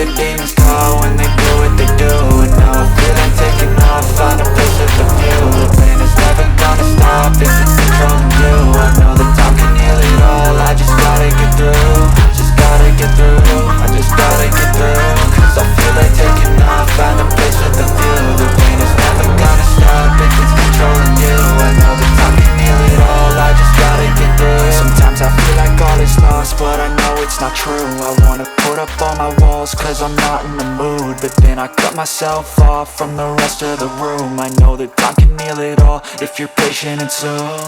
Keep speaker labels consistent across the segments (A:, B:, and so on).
A: the demons call when they do what they do. And now I feel like taking off, find a place with a view. The pain is never gonna stop if it's controlling you. I know that time can heal it all, I just gotta get through. I just gotta get through, I just gotta get through. Cause I feel like taking off, find a place with a view. The pain is never gonna stop if it's controlling you. I know that time can heal it all, I just gotta get through. Sometimes I feel like all is lost, but I know it's not true. I wanna put up all my walls cause I'm not in the mood, but then I cut myself off from the rest of the room. I know that time can heal it all if you're patient and soon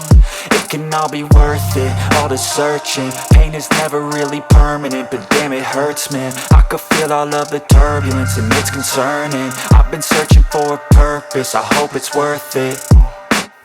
A: it can all be worth it, all the searching. Pain is never really permanent, but damn it hurts, man. I could feel all of the turbulence and it's concerning. I've been searching for a purpose, I hope it's worth it.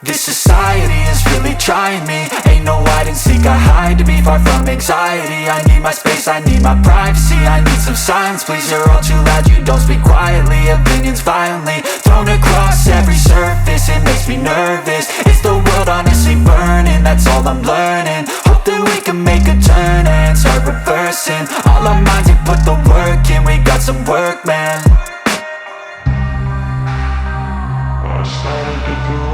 A: This society is really trying me. Ain't no hide and seek, I hide to be far from anxiety. I need my space, I need my privacy. I need some silence, please, you're all too loud. You don't speak quietly, opinions violently thrown across every surface. It makes me nervous, is the world honestly burning? That's all I'm learning. Hope that we can make a turn and start reversing all our minds and put the work in. We got some work, man. I started to go.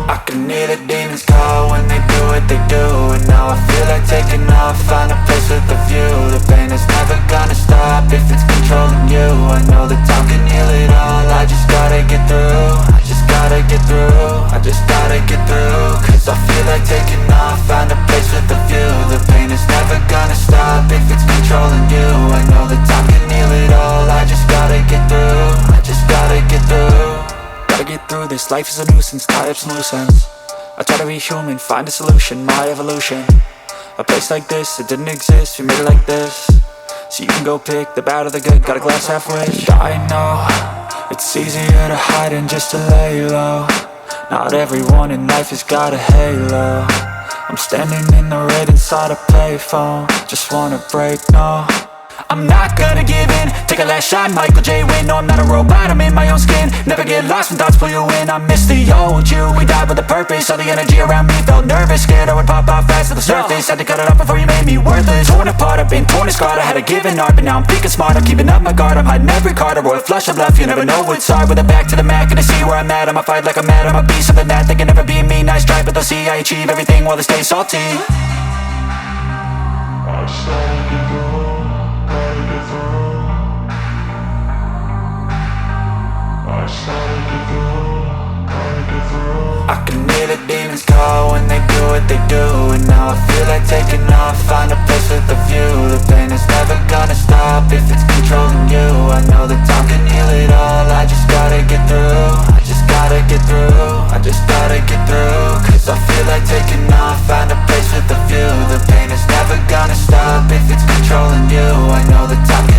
A: I can hear the demons call when they do what they do. And now I feel like taking off, find a place with a view. The pain is never gonna stop if it's controlling you. I know that time can heal it all, I just gotta get through. I just gotta get through, I just gotta get through. Cause I feel like taking off, find a place with a view. The pain is never gonna stop if it's controlling you. I know that time can heal it all, I just gotta get through. I just gotta get through. Gotta get through this, life is a nuisance, tie up some loose ends. I try to be human, find a solution, my evolution. A place like this, it didn't exist, we made it like this. So you can go pick the bad or the good, got a glass halfway. I know, it's easier to hide than just to lay low. Not everyone in life has got a halo. I'm standing in the red inside a payphone, just wanna break, no. I'm not gonna give in, take a last shot, Michael J. Win. No, I'm not a robot, I'm in my own skin. Never get lost when thoughts pull you in. I miss the old you, we died with a purpose. All the energy around me felt nervous, scared I would pop out fast to the surface. Had to cut it off before you made me worthless. Torn apart, I've been torn and scarred. I had a given art, but now I'm thinking smart. I'm keeping up my guard, I'm hiding every card. A royal flush of love, you never know what's hard. With a back to the mat, gonna see where I'm at. I'ma fight like I'm mad, I'ma be something that they can never be me. Nice try, but they'll see I achieve everything while they stay salty. I started to go. I can hear the demons call when they do what they do. And now I feel like taking off, find a place with a view. The pain is never gonna stop if it's controlling you. I know that time can heal it all, I just gotta get through. I just gotta get through, I just gotta get through. Cause I feel like taking off, find a place with a view. The pain is never gonna stop if it's controlling you. I know that time can